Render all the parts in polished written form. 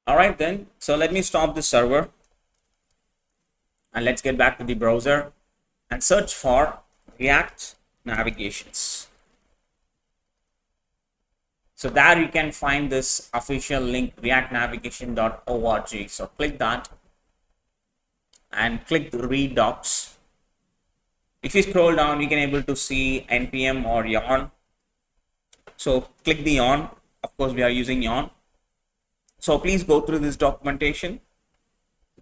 All right, then. So let me stop the server and let's get back to the browser and search for React navigations. So there you can find this official link reactnavigation.org. So click that and click the read docs. If you scroll down, you can able to see npm or yarn. So click the yarn. Of course, we are using yarn. So please go through this documentation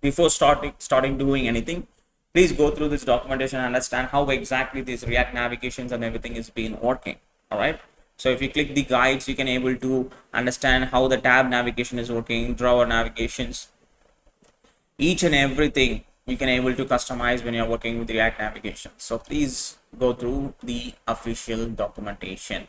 before starting doing anything. Please go through this documentation and understand how exactly these React navigations and everything is being working. All right. So if you click the guides, you can able to understand how the tab navigation is working, drawer navigations, each and everything you can able to customize when you're working with React navigation. So please go through the official documentation.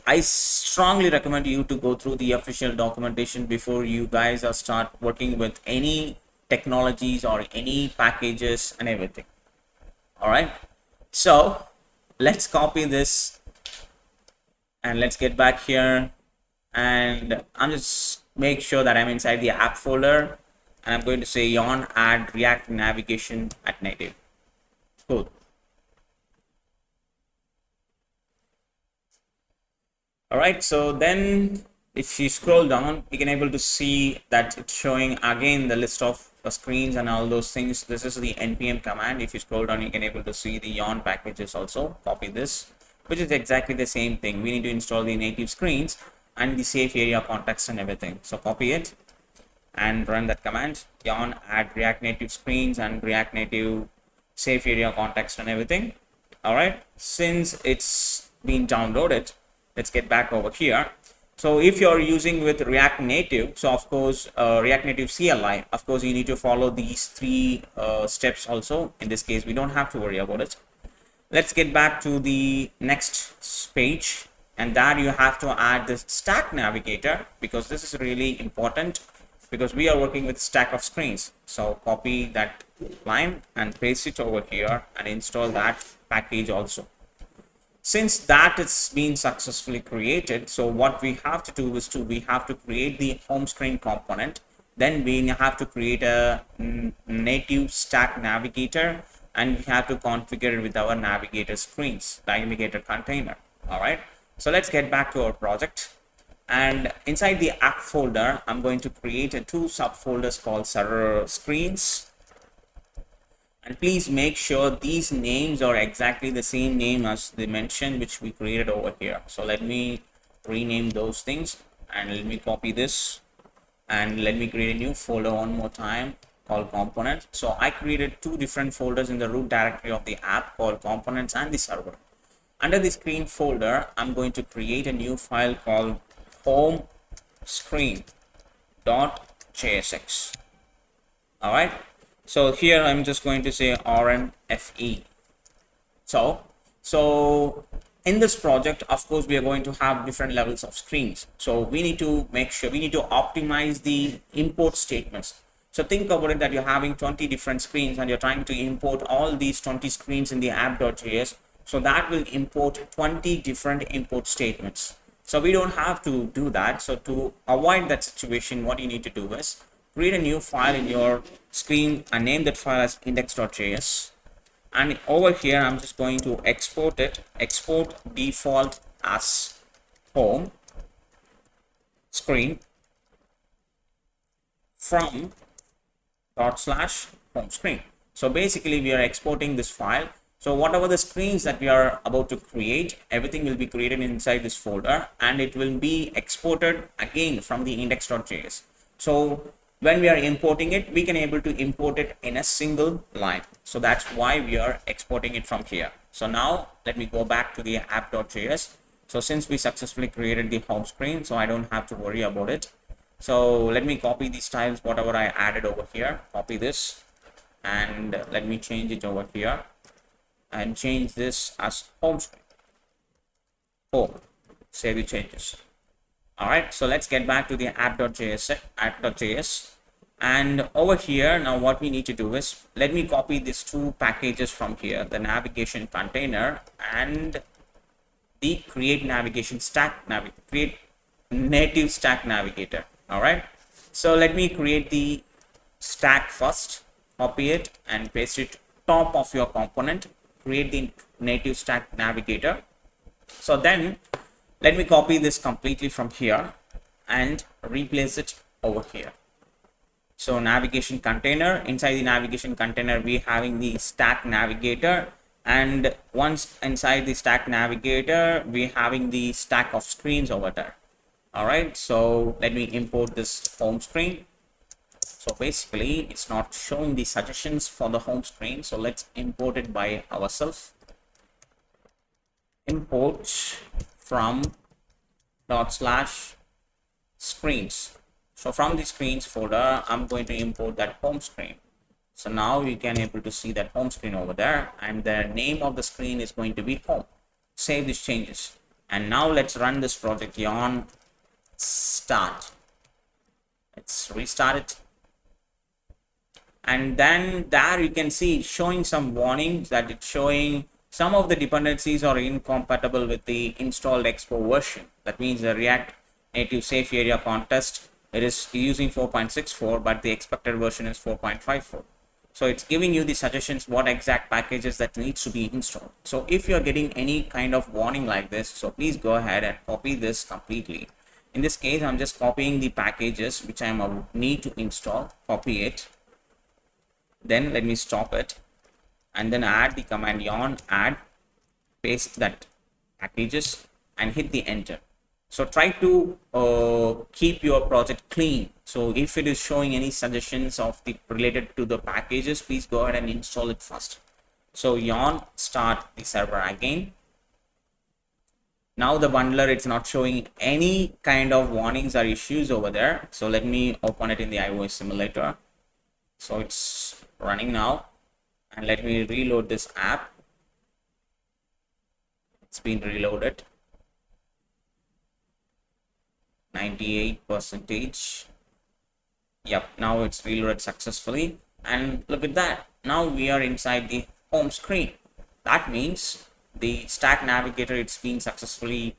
I strongly recommend you to go through the official documentation before you guys are start working with any technologies or any packages and everything. All right, so let's copy this and let's get back here, and I'm just make sure that I'm inside the app folder, and I'm going to say yarn add React navigation at native. Cool. All right, so then if you scroll down, you can able to see that it's showing again the list of screens and all those things. This is the npm command. If you scroll down, you can able to see the yarn packages also. Copy this, which is exactly the same thing. We need to install the native screens and the safe area context and everything. So copy it and run that command, yarn add React native screens and React native safe area context and everything. All right, since it's been downloaded, let's get back over here. So if you're using with React Native, so of course React Native CLI, of course you need to follow these three steps also. In this case, we don't have to worry about it. Let's get back to the next page, and there you have to add this stack navigator, because this is really important, because we are working with stack of screens. So copy that line and paste it over here and install that package also. Since that it's been successfully created, so what we have to do is we have to create the home screen component. Then we have to create a native stack navigator, and we have to configure it with our navigator screens, navigator container. All right, so let's get back to our project, and inside the app folder, I'm going to create two subfolders called server screens. And please make sure these names are exactly the same name as the mention which we created over here. So let me rename those things, and let me copy this and let me create a new folder one more time called components. So I created two different folders in the root directory of the app called components and the server. Under the screen folder, I'm going to create a new file called home screen.jsx. all right. So here I'm just going to say rnfe. So in this project, of course, we are going to have different levels of screens. So we need to make sure, we need to optimize the import statements. So think about it that you're having 20 different screens and you're trying to import all these 20 screens in the app.js. So that will import 20 different import statements. So we don't have to do that. So to avoid that situation, what you need to do is create a new file in your screen and name that file as index.js. And over here, I'm just going to export it, export default as home screen from /home screen. So basically we are exporting this file. So whatever the screens that we are about to create, everything will be created inside this folder, and it will be exported again from the index.js. So when we are importing it, we can able to import it in a single line. So that's why we are exporting it from here. So now let me go back to the app.js. So since we successfully created the home screen, so I don't have to worry about it. So let me copy these styles, whatever I added over here, copy this, and let me change it over here and change this as home screen. Home, save the changes. All right, so let's get back to the app.js. And over here, now what we need to do is, let me copy these two packages from here, the navigation container and the create navigation stack, create native stack navigator. All right, So let me create the stack first, copy it and paste it top of your component, create the native stack navigator. So then let me copy this completely from here and replace it over here. So navigation container, inside the navigation container we having the stack navigator, and once inside the stack navigator we having the stack of screens over there. All right, so let me import this home screen. So basically it's not showing the suggestions for the home screen, so let's import it by ourselves. Import from /screens. So from the screens folder I'm going to import that home screen. So now you can able to see that home screen over there, and the name of the screen is going to be home. Save these changes, and now let's run this project on start. Let's restart it, and then there you can see it's showing some warnings that it's showing some of the dependencies are incompatible with the installed expo version. That means the React native safe area contest, it is using 4.64, but the expected version is 4.54. So it's giving you the suggestions what exact packages that needs to be installed. So if you're getting any kind of warning like this, so please go ahead and copy this completely. In this case I'm just copying the packages which I need to install, copy it, then let me stop it, and then add the command yarn add, paste that packages and hit the enter. So try to keep your project clean. So if it is showing any suggestions of the related to the packages, please go ahead and install it first. So yarn start the server again. Now the bundler, it's not showing any kind of warnings or issues over there. So let me open it in the iOS simulator. So it's running now, and let me reload this app. It's been reloaded. 98%. Yep, now it's reloaded successfully, and look at that. Now we are inside the home screen. That means the stack navigator, it's been successfully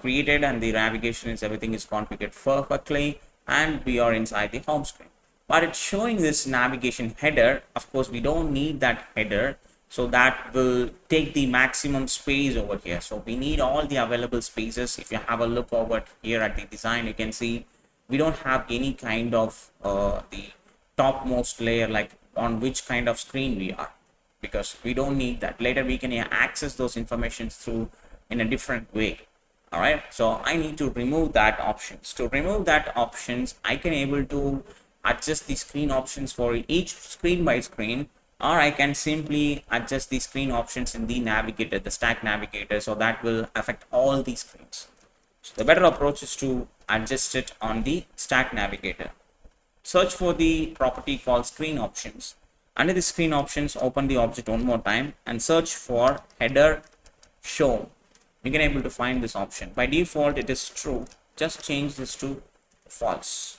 created, and the navigation is everything is configured perfectly, and we are inside the home screen. But it's showing this navigation header. Of course we don't need that header, so that will take the maximum space over here. So we need all the available spaces. If you have a look over here at the design, you can see we don't have any kind of the topmost layer, like on which kind of screen we are, because we don't need that. Later we can access those informations through in a different way. All right, so I need to remove that options. To remove that options, I can able to adjust the screen options for each screen by screen, or I can simply adjust the screen options in the navigator, the stack navigator, so that will affect all the screens. So the better approach is to adjust it on the stack navigator. Search for the property called screen options. Under the screen options, open the object one more time and search for header show. You can able to find this option. By default it is true. Just change this to false.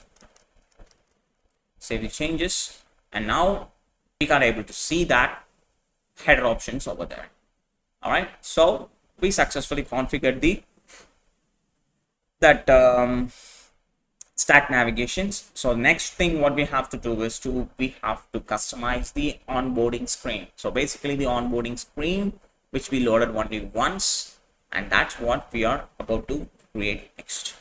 Save the changes, and now we are able to see that header options over there. All right, so we successfully configured the stack navigations. So next thing what we have to do is we have to customize the onboarding screen. So basically the onboarding screen which we loaded only once, and that's what we are about to create next.